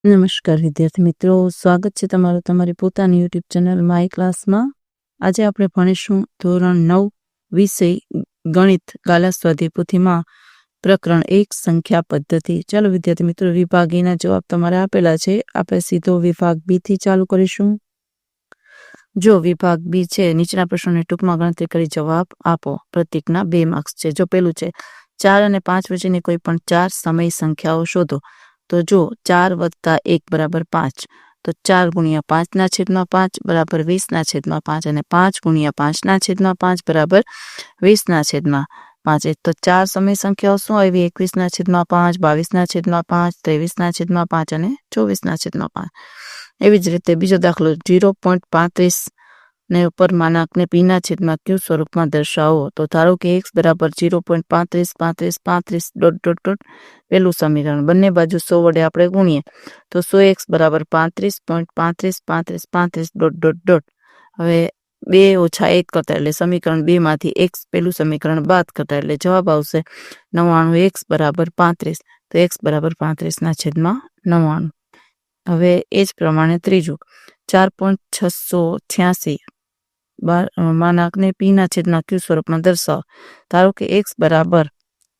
નમસ્કાર વિદ્યાર્થી મિત્રો, સ્વાગત છે તમારું તમારી પોતાની યુટ્યુબ ચેનલ માય ક્લાસમાં. આજે આપણે ભણીશું ધોરણ 9 વિષય ગણિત ગાલા સ્વાધ્યાય પોથીમાં પ્રકરણ 1 સંખ્યા પદ્ધતિ. ચાલો વિદ્યાર્થી મિત્રો, વિભાગ A ના જવાબ તમારે આપેલા છે. આપણે સીધો વિભાગ B થી ચાલુ કરીશું. જો વિભાગ B છે, નીચેના પ્રશ્નોની ટૂંકમાં ગણતરી કરી જવાબ આપો. પ્રતીકના 2 માર્ક્સ છે. જો પેલું છે 4 અને 5 વચ્ચેની કોઈ પણ 4 સમય સંખ્યાઓ શોધો. તો જો 4 + 1 = 5, તો 4 × 5/5 બરાબર 20/5 અને 5 × 5/5 બરાબર 20/5. તો 4 સમય સંખ્યાઓ શું આવી? 21/5, 22/5, 23/5 અને 24/5. એવી જ રીતે બીજો દાખલો 0.35 ને ઉપર માનાંકને p/q સ્વરૂપમાં દર્શાવો. તો ધારો કે x બરાબર 0.35 35 35 ... પેલું સમીકરણ બંને બાજુ 100 વડે આપણે ગુણીએ તો 100x બરાબર 35.35 35 35 ... હવે 2 - 1 કરતા એટલે સમીકરણ 2 માંથી x પેલું સમીકરણ બાદ કરતા એટલે જવાબ આવશે 99x બરાબર 35. તો x બરાબર 35/99. હવે એ જ પ્રમાણે ત્રીજું 4.686 માનાંકને p/q સ્વરૂપમાં દર્શાવો. ધારો કે x બરાબર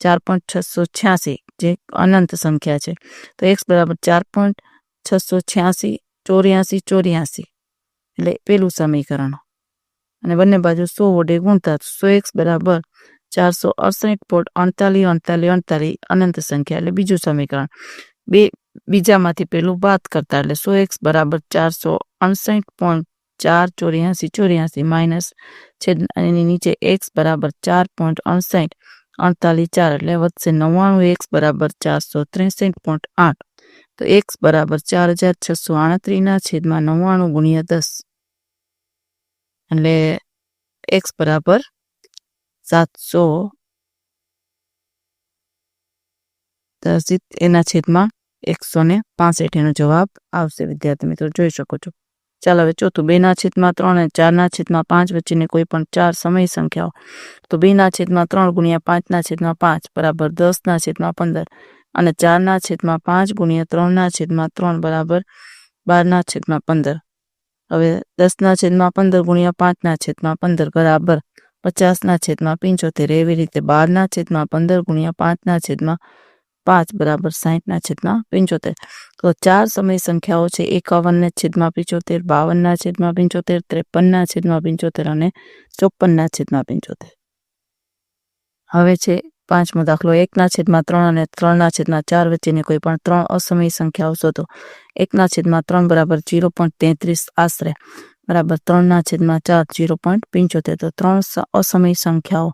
4.686 જે અનંત સંખ્યા છે, તો x બરાબર 4.686 84 84 એટલે પેલું સમીકરણ અને બંને બાજુ 100 વડે ગુણતા 100x બરાબર 468.48 અનંત સંખ્યા એટલે બીજું સમીકરણ. બીજામાંથી પેલું બાદ કરતા એટલે 100x બરાબર 468.484 માઇનસ એની નીચે x બરાબર 4.68 એટલે વધશે 99x બરાબર 463.8. તો x બરાબર 4638/99 × 10 એટલે x બરાબર 700/165 એનો જવાબ આવશે. વિદ્યાર્થી મિત્રો જોઈ શકો છો. ચાલો હવે ચોથું 2/3 અને 4/5 વચ્ચેની કોઈ પણ 4 સમય સંખ્યાઓ. તો 2/3 × 5/5 બરાબર 10/15 અને 4/5 × 3/3 બરાબર 12/15. હવે 10/15 × 5/15 બરાબર 50/75. એવી રીતે 12/15 × 5/5 બરાબર 60/75. તો 4 સમય સંખ્યાઓ છે 51/75, 52/75, 53/75 અને 54/75. હવે છે પાંચમો દાખલો 1/3 અને 3/4 વચ્ચેની કોઈ પણ 3 અસમય સંખ્યાઓ શોધો. 1/3 બરાબર 0.33 આશરે બરાબર 3/4 0.75. તો 3 અસમય સંખ્યાઓ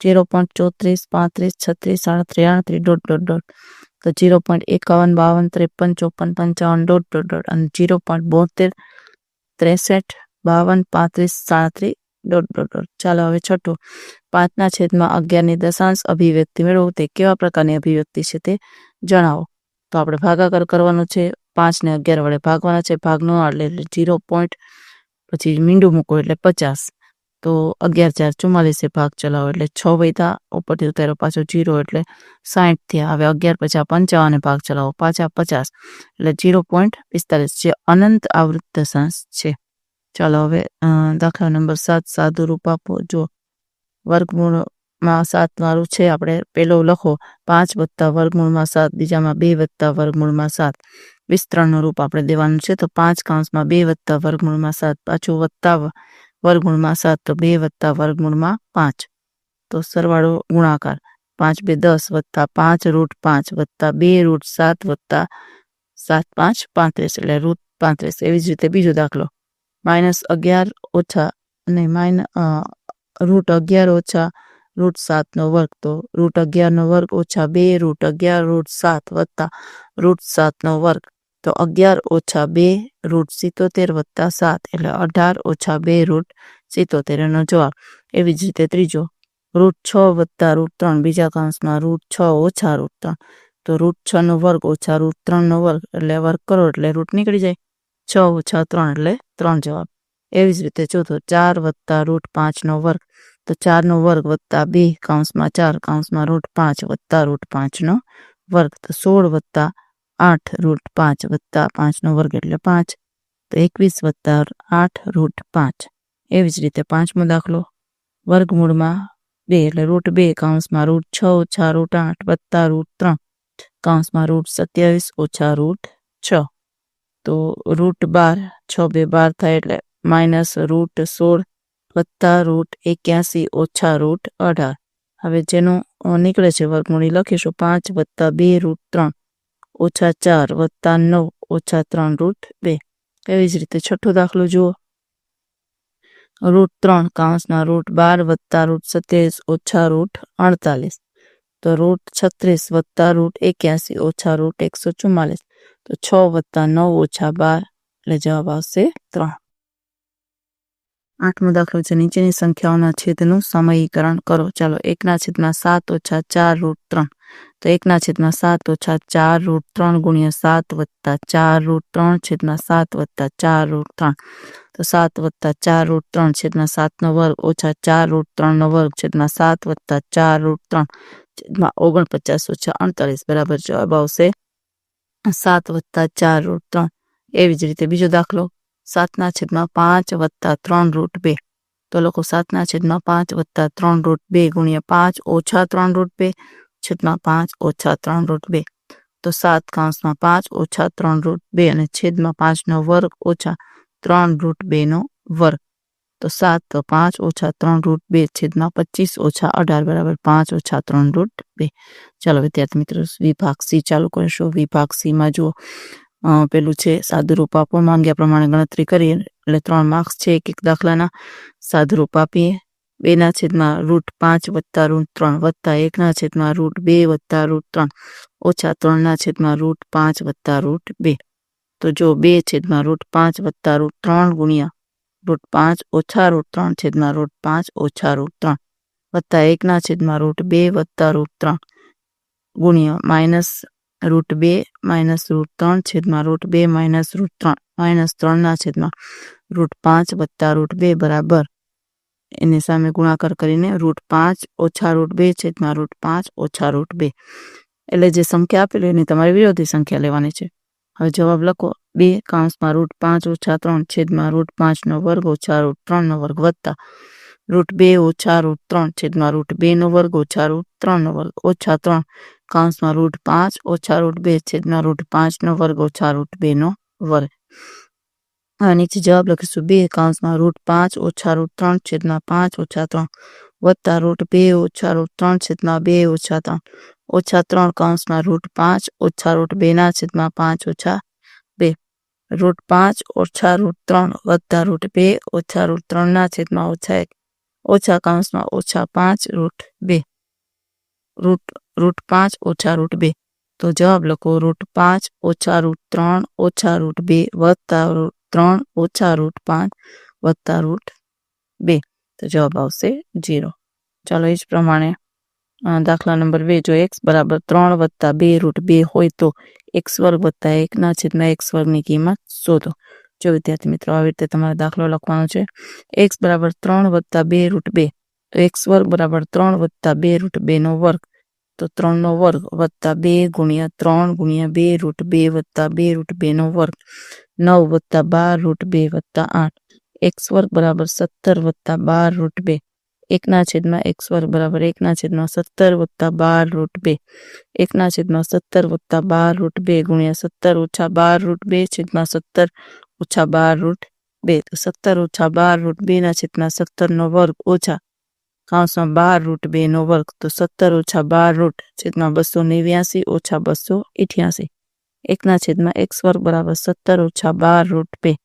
0.34 35 36 38 38 ... તો 0.51 52 53 54 55 અને 0.72 63 52 35 37 ... ચાલો હવે છઠ્ઠું 5/11 ની દશાંશ અભિવ્યક્તિ મેળવો. તે કેવા પ્રકારની અભિવ્યક્તિ છે તે જણાવો. તો આપણે ભાગાકાર કરવાનો છે, 5 ને 11 વડે ભાગવાના છે, ભાગનો એટલે 0. પછી મીંડું મૂકો એટલે 50. તો 11 4 44 ભાગ ચલાવો એટલે 6 વધ્યા, ઉપરથી ઉતારો પાછો 0 એટલે 60 થયા. હવે 11 પછી 55 ભાગ ચલાવો, પાછા 50 એટલે 0.45 જે અનંત આવૃત્ત દશાંશ છે. ચાલો હવે દાખલા નંબર 7 સાદુ રૂપ આપો. જો વર્ગમૂળમાં 7 વાળું છે, આપણે પેલો લખો 5 + વર્ગમૂળમાં 7, બીજામાં 2 + વર્ગમૂળમાં 7. વિસ્તરણનું રૂપ આપણે દેવાનું છે. તો 5 + 2 + વર્ગમૂળમાં 7, પાછું વત્તા વર્ગમૂળમાં 7 તો 2 + વર્ગમૂળમાં 5. તો સરવાળો ગુણાકાર 5 × 2 = 10 + 5 √5 + 2 √7 + 7 × 5 = 35 એટલે √35. એવી જ રીતે બીજો દાખલો -11 ઓછા અને √11 ઓછા √7 વર્ગ. તો √11 વર્ગ ઓછા 2 √11 √7 +√7 વર્ગ. તો 11 ઓછા 2 √77 + 7 એટલે 18 ઓછા 2 √77 એનો જવાબ. એવી જ રીતે ત્રીજો √6 + √3 બીજા કૌંસમાં √6 ઓછા √3. તો √6 વર્ગ ઓછા √3 વર્ગ એટલે વર્ગ કરો એટલે રૂટ નીકળી જાય. 6 ઓછા 3 એટલે 3 જવાબ. એવી જ રીતે ચોથો 4 + √5 વર્ગ. તો 4 વર્ગ વત્તા 2 કૌંસમાં 4 કૌંસમાં √5 વત્તા √5 વર્ગ. તો 16 + 8 રૂટ 5 વત્તા 5નો વર્ગ એટલે 5, તો 21 વત્તા 8 રૂટ 5. એવી જ રીતે 5મો દાખલો, વર્ગમૂળમાં 2 એટલે રૂટ 2 કૌંસમાં રૂટ 6 ઓછા રૂટ 8 વત્તા રૂટ 3 કૌંસમાં રૂટ 27 ઓછા રૂટ 6. તો રૂટ 12, 6 2 12 થાય એટલે માઇનસ રૂટ 16 વત્તા રૂટ 81 ઓછા રૂટ 18. હવે જેનું નીકળે છે વર્ગમૂળ લખીશું 5 વત્તા 2 રૂટ 3 ઓછા 4 વત્તા 9 ઓછા 3 રૂટ 2. એવી જ રીતે છઠ્ઠો દાખલો જુઓ, રૂટ 3 કૌંસના રૂટ 12 વત્તા રૂટ 27 ઓછા રૂટ 48. તો રૂટ 36 વત્તા રૂટ 81 ઓછા રૂટ 144. તો 6 વત્તા 9 ઓછા 12 એટલે જવાબ આવશે 3. 8મો દાખલો છે, નીચેની સંખ્યાઓના છેદનું સમયીકરણ કરો. ચાલો 1/7 ઓછા 4 રૂટ 3. તો 1/7 ઓછા 4 રૂટ 3 ગુણ્યા 7 વત્તા 4 રૂટ 3 છેદમાં 7 વત્તા 4 રૂટ 3. તો 7 વત્તા 4 રૂટ 3 છેદમાં 7નો વર્ગ ઓછા 4 રૂટ 3નો વર્ગ છેદમાં 7 વત્તા 4 રૂટ 3 છેદમાં 49 ઓછા 48 બરાબર જવાબ આવશે 7 વત્તા 4 રૂટ 3. એવી જ રીતે બીજો દાખલો, 7/5 વત્તા 3 રૂટ 2. તો લખો 7/5 વત્તા 3 રૂટ 2 ગુણ્યા 5 ઓછા 3 રૂટ 2 છેદમાં 5 ઓછા 3 રૂટ 2. તો 7 કૌંસમાં 5 ઓછા 3 રૂટ 2 અને છેદમાં 5નો વર્ગ ઓછા 3 રૂટ 2નો વર્ગ. તો 7 તો 5 ઓછા 3 રૂટ 2 છેદમાં 25 ઓછા 18 બરાબર 5 ઓછા 3 રૂટ 2. ચાલો વિદ્યાર્થી મિત્રો વિભાગ સી ચાલુ કરીશું. વિભાગ સીમાં જુઓ, પેલું છે સાદુરૂપ આપો, માંગ્યા પ્રમાણે ગણતરી કરીએ એટલે 3 માર્ક્સ છે એક દાખલાના. સાદુરૂપ આપીએ 2/રૂટ 5 વત્તા રૂટ 3 વત્તા 1/રૂટ 2 વત્તા રૂટ 3 ઓછા 3/રૂટ 5 વત્તા રૂટ 2. તો જો 2/રૂટ 5 વત્તા રૂટ 3 ગુણ્યા રૂટ 5 ઓછા રૂટ 3 છેદમાં રૂટ 5 ઓછા રૂટ 3 વત્તા 1/રૂટ 2 વત્તા રૂટ 3 ગુણ્યા માઇનસ રૂટ 2 માઇનસ રૂટ 3 છેદમાં રૂટ 2 માઇનસ રૂટ 3 માઇનસ 3/રૂટ 5 વત્તા રૂટ 2 બરાબર એની સામે ગુણાકાર કરીને રૂટ 5 ઓછા રૂટ 2 છેદમાં રૂટ 5 ઓછા રૂટ 2. એટલે જે સંખ્યા આપેલી એની તમારે વિરોધી સંખ્યા લેવાની છે. હવે જવાબ લખો, 2 કૌંસમાં રૂટ 5 ઓછા 3 છેદમાં રૂટ 5નો વર્ગ ઓછા રૂટ 3નો વર્ગ વત્તા રૂટ 2 ઓછા રૂટ 3 છેદમાં રૂટ 2નો વર્ગ ઓછા રૂટ 3નો વર્ગ ઓછા 3 કૌંસમાં રૂટ 5 ઓછા રૂટ 2 છેદમાં રૂટ 5નો વર્ગ ઓછા રૂટ 2નો વર્ગ. હવે નીચે જવાબ લખીશું, 2 કૌંસમાં રૂટ 5 ઓછા રૂટ 3 છેદમાં 5 ઓછા 3 વત્તા રૂટ 2 ઓછા રૂટ 3 છેદમાં 2 ઓછા 3 ઓછા 3 કૌંસમાં રૂટ 5 ઓછા રૂટ 2 છેદમાં 5 ઓછા 2. રૂટ 5 ઓછા રૂટ 3 વત્તા રૂટ 2 ઓછા રૂટ 3 છેદમાં ઓછા 1 ઓછા કૌંસમાં ઓછા 5 રૂટ 2 રૂટ 5 ઓછા રૂટ 2. તો જવાબ લખો, રૂટ 5 ઓછા રૂટ 3 ઓછા રૂટ 2 વત્તા રૂટ 3 ઓછા રૂટ 5 વત્તા રૂટ 2. તો જવાબ આવશે 0. ચાલો એ જ પ્રમાણે દાખલા નંબર 2, જો x બરાબર 3 વત્તા 2 રૂટ 2 હોય તો x વર્ગ વત્તા 1/x વર્ગની કિંમત શોધો. જો વિદ્યાર્થી મિત્રો આવી રીતે તમારે દાખલો લખવાનો છે. x બરાબર 3 વત્તા 2 રૂટ 2, તો x વર્ગ બરાબર 3 વત્તા 2 રૂટ 2નો વર્ગ. તો 3નો વર્ગ વત્તા 2 ગુણ્યા 3 ગુણ્યા 2 રૂટ 2 વત્તા 2 રૂટ 2નો વર્ગ 9 વત્તા 12 રૂટ 2 વત્તા 8. x વર્ગ બરાબર 17 વત્તા 12 રૂટ 2. 1/x વર્ગ બરાબર 1/17 વત્તા 12 રૂટ 2. 1/17 વત્તા 12 રૂટ 2 ગુણ્યા 17 ઓછા 12 રૂટ 2 છેદમાં 17 ઓછા 12 રૂટ 2. તો 17 ઓછા 12 રૂટ 2/17નો વર્ગ ઓછા કૌંસમાં 12 રૂટ 2નો વર્ગ. તો 17 ઓછા 12 રૂટ છેદમાં 289 ઓછા 288. 1/x વર્ગ બરાબર 17 ઓછા 12 રૂટ 2.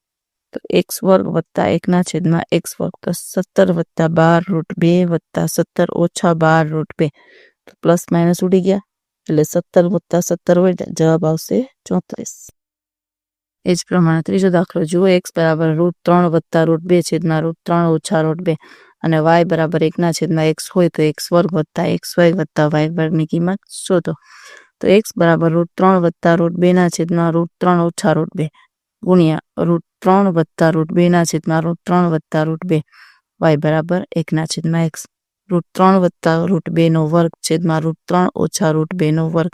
તો x વર્ગ વત્તા 1/x વર્ગ, તો 17 વત્તા 12 રૂટ 2 વત્તા 17 ઓછા 12 રૂટ 2. તો પ્લસ માઇનસ ઉડી ગયા એટલે 17 વત્તા 17 હોય જવાબ આવશે 34. એ જ પ્રમાણે ત્રીજો દાખલો જુઓ, x બરાબર રૂટ 3 વત્તા રૂટ 2 છેદમાં રૂટ 3 ઓછા રૂટ 2 અને y બરાબર 1/x હોય તો x વર્ગ વત્તા xy વત્તા y વર્ગની કિંમત શોધો. તો x બરાબર રૂટ 3 વત્તા રૂટ 2 છેદમાં રૂટ 3 ઓછા રૂટ 2 ગુણ્યા રૂટ 3 વત્તા રૂટ 2 છેદમાં રૂટ 3 વત્તા રૂટ 2 y બરાબર 1/x. રૂટ 3 વત્તા રૂટ 2નો વર્ગ છેદમાં રૂટ 3 ઓછા રૂટ 2નો વર્ગ.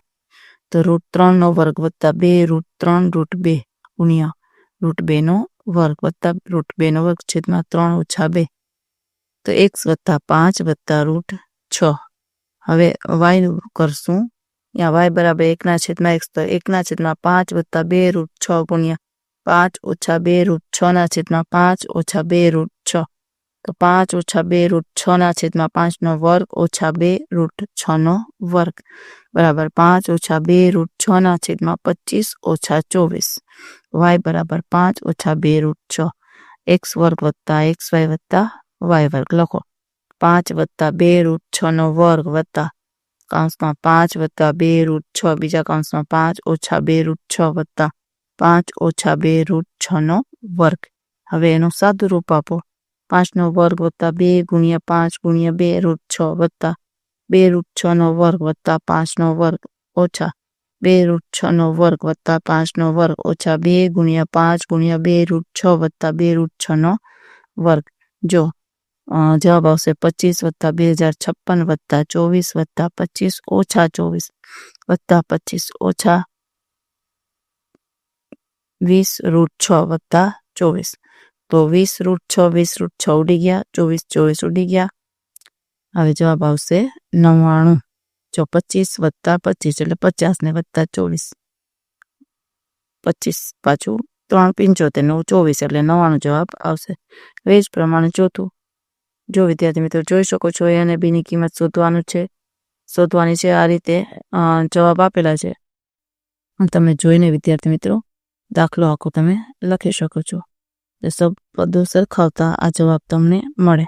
તો √3 વર્ગ વત્તા 2 √3 √2 ગુણ્યા √2 વર્ગ વત્તા √2 વર્ગ છેદમાં 3 ઓછા 2 તો x વત્તા 5 વત્તા √6. હવે y કરશું. यहाँ y बराबर 1/x तो 1/5 वत्ता 2 √6 गुणिया 5 ओछा 2 √6/5 ओछा 2 √6 तो 5 ओछा 2 √6/5 નો વર્ગ ઓછા 2 √6 નો વર્ગ બરાબર 5 ઓછા 2 √6/25 ઓછા 24 y બરાબર 5 ઓછા 2 √6 x વર્ગ વત્તા xy વત્તા y વર્ગ લખો 5 વત્તા 2 √6 નો વર્ગ વત્તા કાઉન્સમાં 5 વત્તા 2 √6 બીજા કાઉન્સમાં 5 ઓછા 2 √6 વત્તા 5 ઓછા 2 √6 નો વર્ગ. હવે એનું સાદું રૂપ આપો 5 નો વર્ગ વત્તા 2 ગુણ્યા 5 ગુણ્યા 2 √6 વત્તા 2 √6 નો વર્ગ વત્તા 5 નો વર્ગ ઓછા 2 √6 નો વર્ગ વત્તા 5 નો વર્ગ ઓછા 2 ગુણ્યા 5 ગુણ્યા 2 √6 વત્તા 2 √6 નો વર્ગ. જો જવાબ આવશે 25 વત્તા 2056 વત્તા 24 વત્તા 25 ઓછા 24 વત્તા 25 ઓછા 20 √6 વત્તા 24 તો 20 √6 20 √6 ઉડી ગયા 24 24 ઉડી ગયા. હવે જવાબ આવશે 99. જો 25 વત્તા 25 એટલે 50 ને વત્તા 24 25 પાછું 3 75 9 24 એટલે 99 જવાબ આવશે. હવે જ પ્રમાણે ચોથું. જો વિદ્યાર્થી મિત્રો જોઈ શકો છો a અને b ની કિંમત શોધવાની છે. આ રીતે જવાબ આપેલા છે. તમે જોઈને વિદ્યાર્થી મિત્રો દાખલો આખો તમે લખી શકો છો. સબ પદો સરખાવતા આ જવાબ તમને મળે.